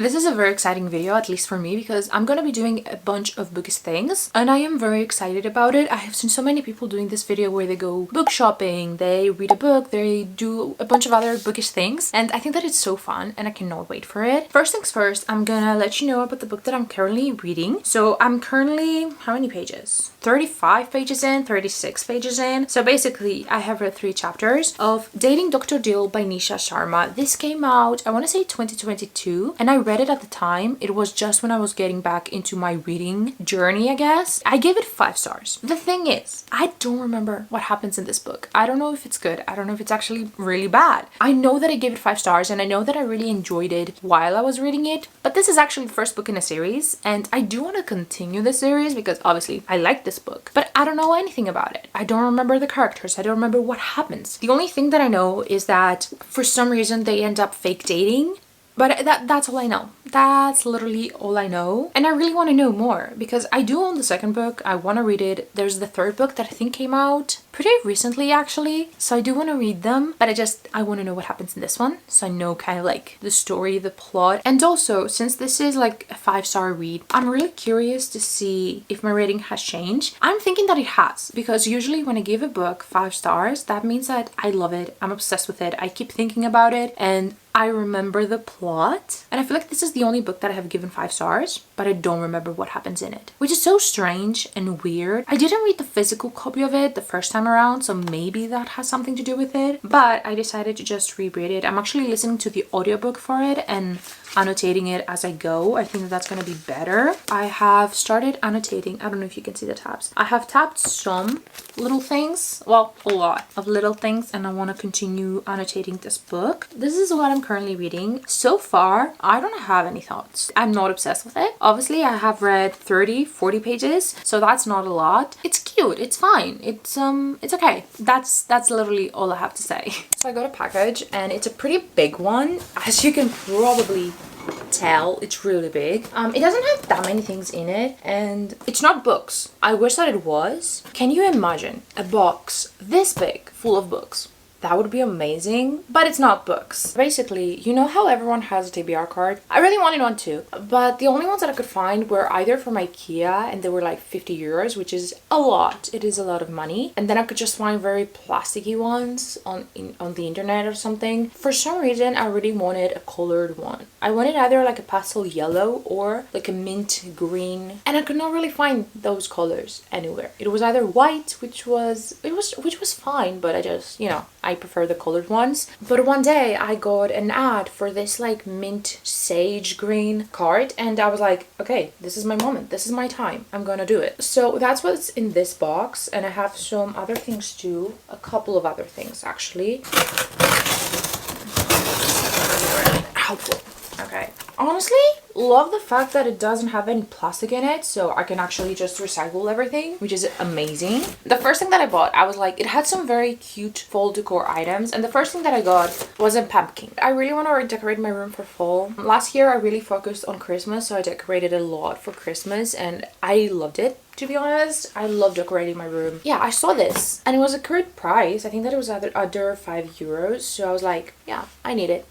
This is a very exciting video, at least for me, because I'm gonna be doing a bunch of bookish things and I am very excited about it. I have seen so many people doing this video where they go book shopping, they read a book, they do a bunch of other bookish things, and I think that it's so fun and I cannot wait for it. First things first, I'm gonna let you know about the book that I'm currently reading. So I'm currently, how many pages? 35 pages in, 36 pages in. So basically I have read 3 chapters of Dating Dr. Dill by Nisha Sharma. This came out, I want to say 2022, and I read it at the time. It was just when I was getting back into my reading journey, I guess. I gave it 5 stars. The thing is, I don't remember what happens in this book. I don't know if it's good. I don't know if it's actually really bad. I know that I gave it 5 stars and I know that I really enjoyed it while I was reading it, but this is actually the first book in a series and I do want to continue the series because obviously I like this book, but I don't know anything about it. I don't remember the characters. I don't remember what happens. The only thing that I know is that for some reason they end up fake dating. But that's all I know. That's literally all I know. And I really want to know more because I do own the second book. I want to read it. There's the third book that I think came out pretty recently actually. So I do want to read them. But I want to know what happens in this one. So I know kind of like the story, the plot. And also, since this is like a 5-star read, I'm really curious to see if my rating has changed. I'm thinking that it has. Because usually when I give a book 5 stars, that means that I love it. I'm obsessed with it. I keep thinking about it. And I remember the plot, and I feel like this is the only book that I have given 5 stars, but I don't remember what happens in it, which is so strange and weird. I didn't read the physical copy of it the first time around, so maybe that has something to do with it, but I decided to just reread it. I'm actually listening to the audiobook for it and annotating it as I go. I think that's going to be better. I have started annotating. I don't know if you can see the tabs. I have tabbed some little things, well, a lot of little things, and I want to continue annotating this book. This is what I'm currently reading. So far, I don't have any thoughts. I'm not obsessed with it. Obviously, I have read 30-40 pages, so that's not a lot. It's cute. It's fine. It's okay. That's literally all I have to say. So I got a package and it's a pretty big one. As you can probably tell, it's really big. It doesn't have that many things in it and it's not books. I wish that it was. Can you imagine a box this big full of books? That would be amazing, but it's not books. Basically, you know how everyone has a TBR card? I really wanted one too, but the only ones that I could find were either from IKEA and they were like 50 euros, which is a lot. It is a lot of money. And then I could just find very plasticky ones on the internet or something. For some reason, I really wanted a colored one. I wanted either like a pastel yellow or like a mint green, and I could not really find those colors anywhere. It was either white, which was fine, but I just, you know, I prefer the colored ones. But one day I got an ad for this like mint sage green card and I was like, okay, this is my moment. This is my time. I'm gonna do it. So that's what's in this box, and I have some other things too. A couple of other things actually. Helpful. Okay. Honestly, love the fact that it doesn't have any plastic in it, so I can actually just recycle everything, which is amazing. The first thing that I bought, I was like, it had some very cute fall decor items, and the first thing that I got was a pumpkin. I really want to redecorate my room for fall. Last year I really focused on Christmas, so I decorated a lot for Christmas and I loved it. To be honest, I love decorating my room. Yeah, I saw this and it was a good price. I think that it was under 5 euros, so I was like, yeah, I need it.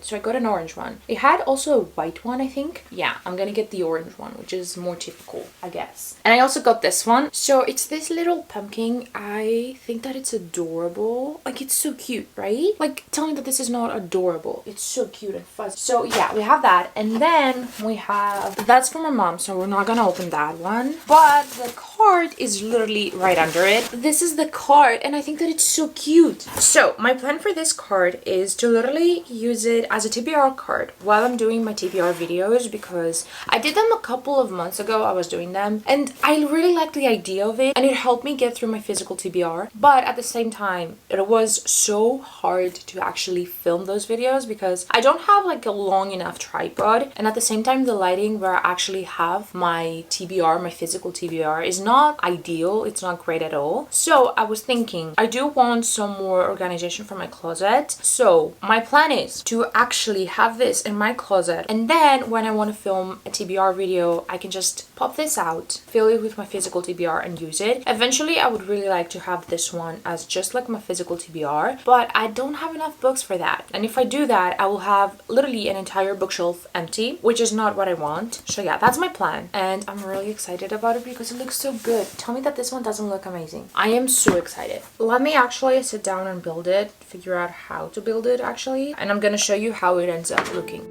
So I got an orange one. It had also a white one, I think. Yeah, I'm gonna get the orange one, which is more typical, I guess. And I also got this one. So it's this little pumpkin. I think that it's adorable. Like, it's so cute, right? Like, tell me that this is not adorable. It's so cute and fuzzy. So yeah, we have that. And then we have, that's for my mom, so we're not gonna open that one. But the card is literally right under it. This is the card and I think that it's so cute. So my plan for this card is to literally use it as a TBR card while I'm doing my TBR videos, because I did them a couple of months ago. I was doing them and I really liked the idea of it and it helped me get through my physical TBR, but at the same time it was so hard to actually film those videos because I don't have like a long enough tripod, and at the same time the lighting where I actually have my TBR, my physical TBR, is not ideal, it's not great at all. So I was thinking, I do want some more organization for my closet. So my plan is to actually have this in my closet, and then when I want to film a TBR video, I can just pop this out, fill it with my physical TBR and use it. Eventually I would really like to have this one as just like my physical TBR, but I don't have enough books for that. And if I do that, I will have literally an entire bookshelf empty, which is not what I want. So yeah, that's my plan, and I'm really excited about it because it looks so good. Tell me that this one doesn't look amazing. I am so excited. Let me actually sit down and build it, figure out how to build it actually, and I'm gonna show you how it ends up looking.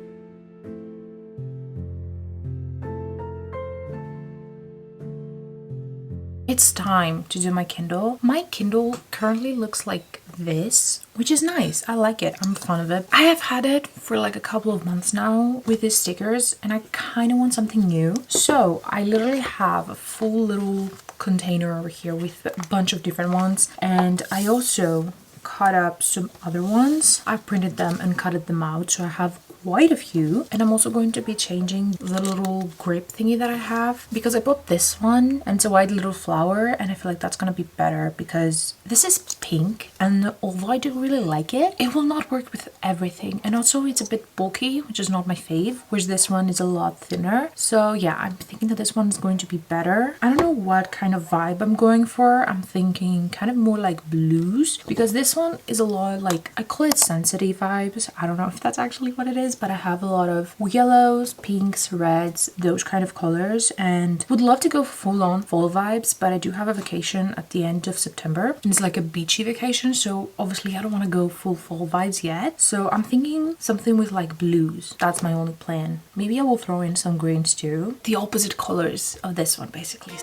It's time to do my Kindle. My Kindle currently looks like this, which is nice. I like it. I'm fond of it. I have had it for like a couple of months now with these stickers, and I kind of want something new. So I literally have a full little container over here with a bunch of different ones, and I also cut up some other ones. I printed them and cut them out, so I have quite a few. And I'm also going to be changing the little grip thingy that I have, because I bought this one and it's a white little flower, and I feel like that's gonna be better because this is pink, and although I do really like it, it will not work with everything, and also it's a bit bulky, which is not my fave, whereas this one is a lot thinner. So yeah, I'm thinking that this one is going to be better. I don't know what kind of vibe I'm going for. I'm thinking kind of more like blues, because this one is a lot like, I call it sensitive vibes. I don't know if that's actually what it is, but I have a lot of yellows, pinks, reds, those kind of colors, and would love to go full on fall vibes, but I do have a vacation at the end of September, and it's like a beachy vacation, so obviously I don't want to go full fall vibes yet. So I'm thinking something with like blues. That's my only plan. Maybe I will throw in some greens too. The opposite colors of this one basically.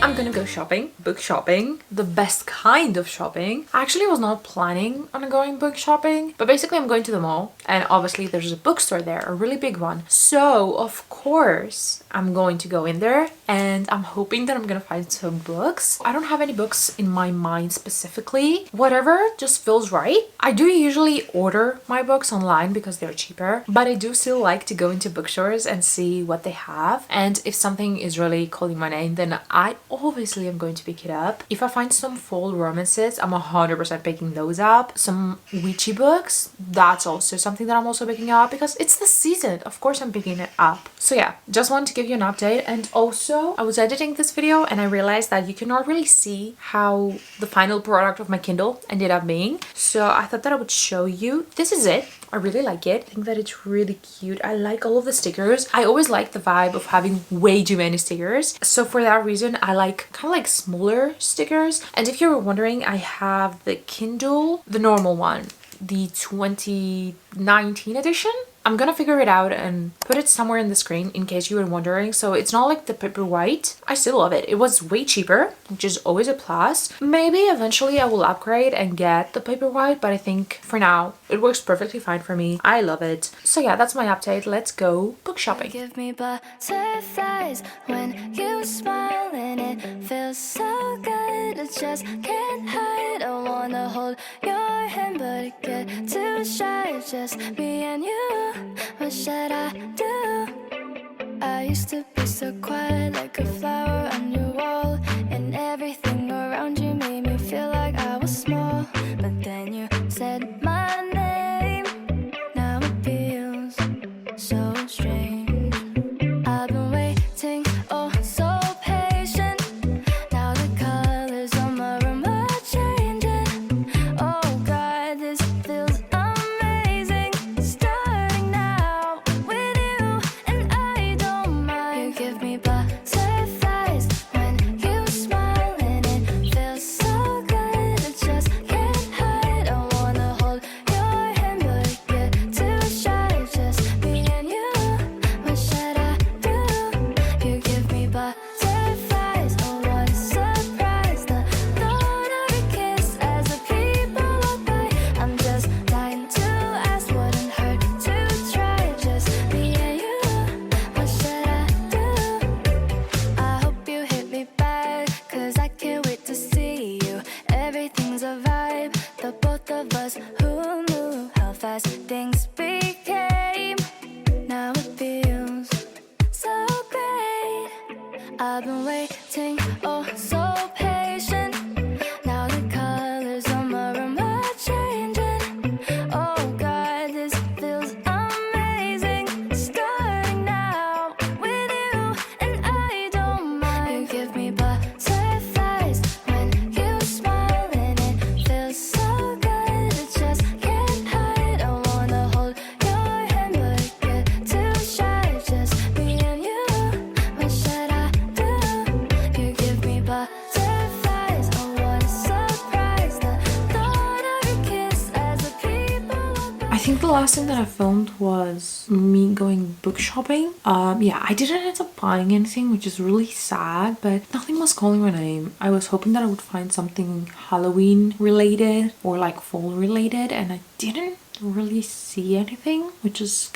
I'm gonna go shopping, book shopping, the best kind of shopping. I actually was not planning on going book shopping, but basically I'm going to the mall, and obviously there's a bookstore there, a really big one. So of course I'm going to go in there, and I'm hoping that I'm gonna find some books. I don't have any books in my mind specifically. Whatever just feels right. I do usually order my books online because they're cheaper, but I do still like to go into bookstores and see what they have. And if something is really calling my name, then I obviously am going to pick it up. If I find some fall romances, I'm 100% picking those up. Some witchy books, that's also something that I'm also picking up because it's the season. Of course I'm picking it up. So yeah, just want to give you an update. And also I was editing this video and I realized that you cannot really see how the final product of my Kindle ended up being. So I thought that I would show you. This is it. I really like it. I think that it's really cute. I like all of the stickers. I always like the vibe of having way too many stickers. So for that reason, I like kind of like smaller stickers. And if you were wondering, I have the Kindle, the normal one, the 2019 edition. I'm gonna figure it out and put it somewhere in the screen in case you were wondering. So it's not like the paper white. I still love it. It was way cheaper, which is always a plus. Maybe eventually I will upgrade and get the paper white, but I think for now it works perfectly fine for me. I love it. So yeah, that's my update. Let's go book shopping. Give me butterflies when you smile and it feels so good. I just can't hide. I wanna hold your hand, but it get too shy. It's just me and you. What should I do? I used to be so quiet, like a flower on your wall, and everything around you made me feel like I was small. But then you said my name. Now it feels so strange. I've been waiting, oh so patient, last thing that I filmed was me going book shopping. Yeah, I didn't end up buying anything, which is really sad, but nothing was calling my name. I was hoping that I would find something Halloween related or like fall related, and I didn't really see anything, which is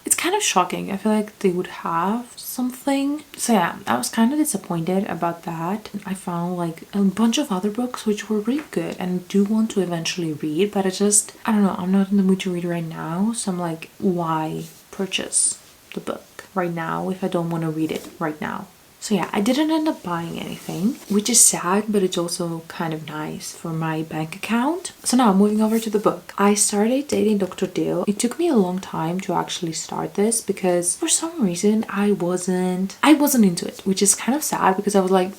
it's kind of shocking. I feel like they would have something. So yeah, I was kind of disappointed about that. I found like a bunch of other books which were really good and do want to eventually read, but I don't know, I'm not in the mood to read right now. So I'm like, why purchase the book right now if I don't want to read it right now? So yeah, I didn't end up buying anything, which is sad, but it's also kind of nice for my bank account. So now moving over to the book. I started dating Dr. Dill. It took me a long time to actually start this because for some reason I wasn't into it, which is kind of sad because I was like,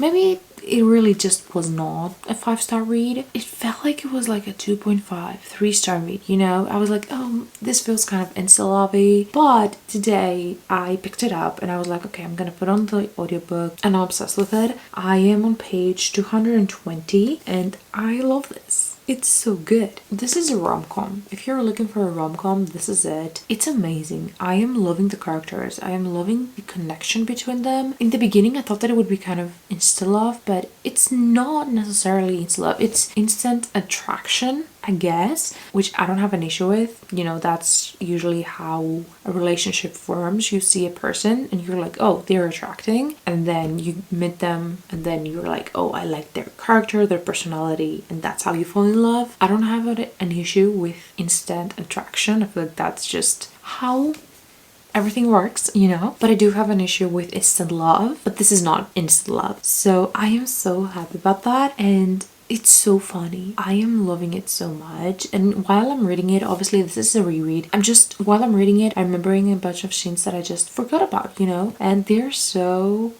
maybe it really just was not a 5-star read. It felt like it was like a 2.5, 3-star read, you know? I was like, oh, this feels kind of insta-lovey. But today I picked it up and I was like, okay, I'm gonna put on the audiobook and I'm obsessed with it. I am on page 220 and I love this. It's so good. This is a rom-com. If you're looking for a rom-com, this is it. It's amazing. I am loving the characters. I am loving the connection between them. In the beginning, I thought that it would be kind of insta-love, but it's not necessarily insta-love. It's instant attraction, I guess, which I don't have an issue with. You know, that's usually how a relationship forms. You see a person and you're like, oh, they're attracting. And then you meet them and then you're like, oh, I like their character, their personality. And that's how you fall in love. I don't have an issue with instant attraction. I feel like that's just how everything works, you know. But I do have an issue with instant love. But this is not instant love. So I am so happy about that. And it's so funny. I am loving it so much. And while I'm reading it, obviously this is a reread. While I'm reading it, I'm remembering a bunch of scenes that I just forgot about, you know? And they're so...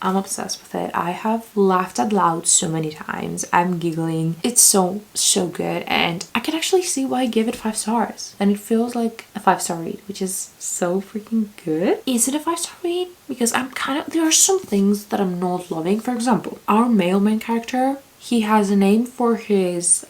I'm obsessed with it. I have laughed out loud so many times. I'm giggling. It's so good. And I can actually see why I gave it 5 stars. And it feels like a 5-star read, which is so freaking good. Is it a 5-star read? Because there are some things that I'm not loving. For example, our male main character, he has a name for his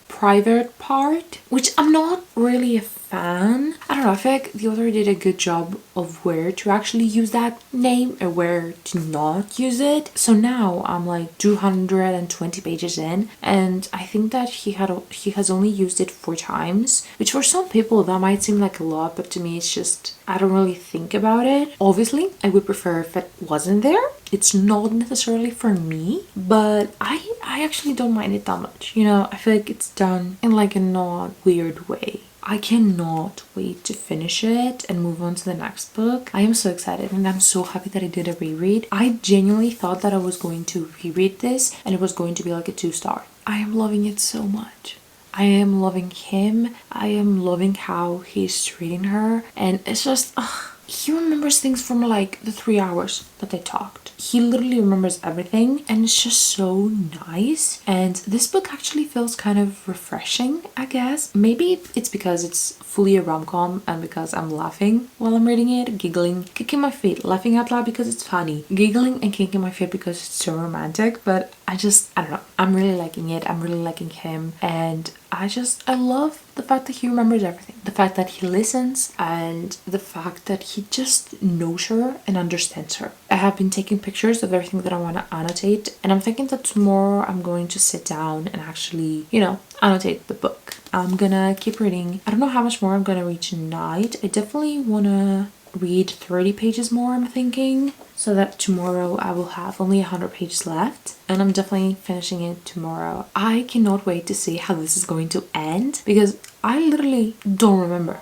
private part, which I'm not really a fan. I don't know, I feel like the author did a good job of where to actually use that name and where to not use it. So now I'm like 220 pages in and I think that he has only used it 4 times, which for some people that might seem like a lot, but to me it's just, I don't really think about it. Obviously I would prefer if it wasn't there. It's not necessarily for me, but I actually don't mind it that much, you know. I feel like it's done in like a not weird way. I cannot wait to finish it and move on to the next book. I am so excited and I'm so happy that I did a reread. I genuinely thought that I was going to reread this and it was going to be like a 2-star. I am loving it so much. I am loving him. I am loving how he's treating her, and it's just he remembers things from like the 3 hours that they talked. He literally remembers everything and it's just so nice. And this book actually feels kind of refreshing, I guess. Maybe it's because it's fully a rom-com and because I'm laughing while I'm reading it, giggling, kicking my feet, laughing out loud because it's funny, giggling and kicking my feet because it's so romantic. But I don't know, I'm really liking it. I'm really liking him, and I love the fact that he remembers everything, the fact that he listens, and the fact that he just knows her and understands her. I have been taking pictures of everything that I want to annotate, and I'm thinking that tomorrow I'm going to sit down and actually, you know, annotate the book. I'm gonna keep reading. I don't know how much more I'm gonna read tonight. I definitely want to read 30 pages more, I'm thinking, so that tomorrow I will have only 100 pages left, and I'm definitely finishing it tomorrow. I cannot wait to see how this is going to end because I literally don't remember.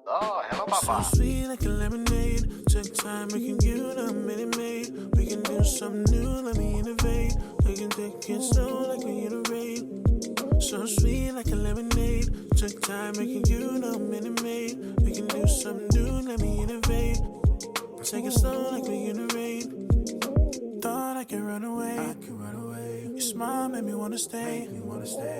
Oh, hello, Papa. So sweet like a lemonade. Took time making you the minute maid. We can do something new, let me innovate. We can take it slow like we iterate. So sweet like a lemonade. Took time making you the minute maid. We can do something new, let me innovate. Take it slow like we iterate. Thought I could run away. You smile, make me wanna stay.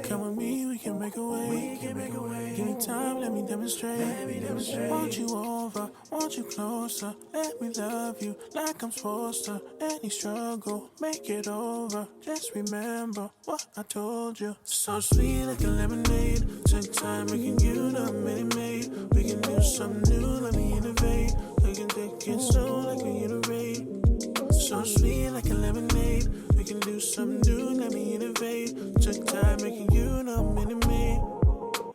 Come with me, we can make a way. Give me time, let me demonstrate. Want you over, want you closer. Let me love you like I'm supposed to. Any struggle, make it over. Just remember what I told you. So sweet like a lemonade. Took time making you the Minute Maid. We can do something new, let me innovate. We can take it slow like we iterate. So sweet like a lemonade. We can do something new, let me innovate. Took time making you the Minute Maid.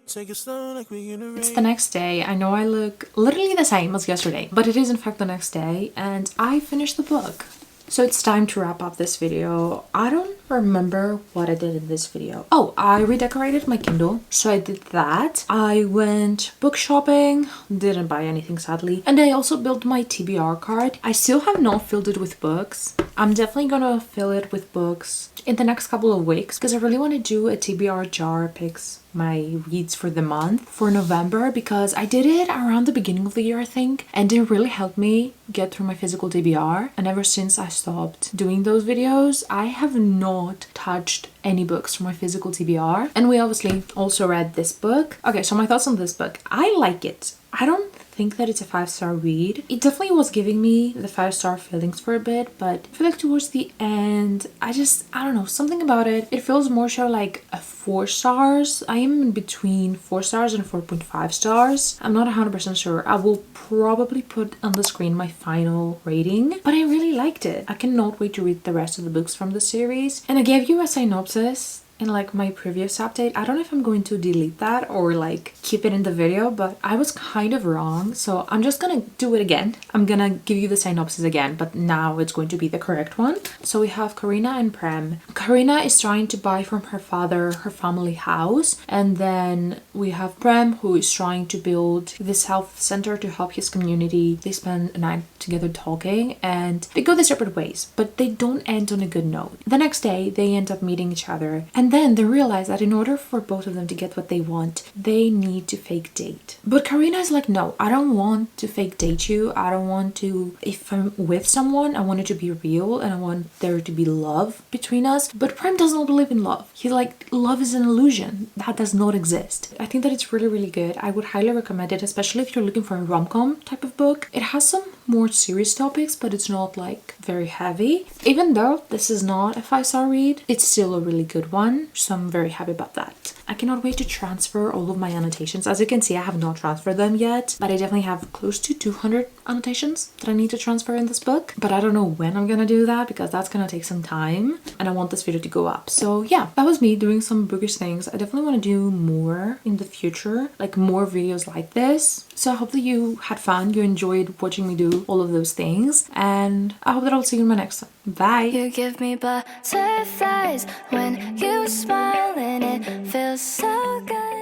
Take it slow like we iterate. It's the next day. I know I look literally the same as yesterday, but it is in fact the next day, and I finished the book. So it's time to wrap up this video. I don't remember what I did in this video. Oh, I redecorated my Kindle. So I did that. I went book shopping, didn't buy anything sadly. And I also built my TBR card. I still have not filled it with books. I'm definitely gonna fill it with books in the next couple of weeks because I really want to do a TBR jar picks my reads for the month for November, because I did it around the beginning of the year I think, and it really helped me get through my physical TBR. And ever since I stopped doing those videos, I have not touched any books from my physical TBR. And we obviously also read this book. Okay, so my thoughts on this book. I like it. I don't think that it's a 5-star read. It definitely was giving me the 5-star feelings for a bit, but I feel like towards the end, I don't know, something about it. It feels more so like a 4 stars. I am in between 4 stars and 4.5 stars. I'm not 100% sure. I will probably put on the screen my final rating, but I really liked it. I cannot wait to read the rest of the books from the series. And I gave you a synopsis in like my previous update. I don't know if I'm going to delete that or like keep it in the video, but I was kind of wrong, so I'm just gonna do it again. I'm gonna give you the synopsis again, but now it's going to be the correct one. So we have Karina and Prem. Karina is trying to buy from her father her family house, and then we have Prem, who is trying to build this health center to help his community. They spend a night together talking and they go their separate ways, but they don't end on a good note. The next day they end up meeting each other, and then they realize that in order for both of them to get what they want, they need to fake date. But Karina is like, no, I don't want to fake date you. I don't want to, if I'm with someone, I want it to be real and I want there to be love between us. But Prem does not believe in love. He's like, love is an illusion. That does not exist. I think that it's really, really good. I would highly recommend it, especially if you're looking for a rom-com type of book. It has some more serious topics, but it's not like very heavy. Even though this is not a 5-star read, it's still a really good one. So I'm very happy about that. I cannot wait to transfer all of my annotations. As you can see, I have not transferred them yet, but I definitely have close to 200 annotations that I need to transfer in this book. But I don't know when I'm gonna do that because that's gonna take some time and I want this video to go up. So yeah, that was me doing some bookish things. I definitely want to do more in the future, like more videos like this. So I hope that you had fun, you enjoyed watching me do all of those things, and I hope that I'll see you in my next one. Bye! You give me butterflies when you smile and it feels so good.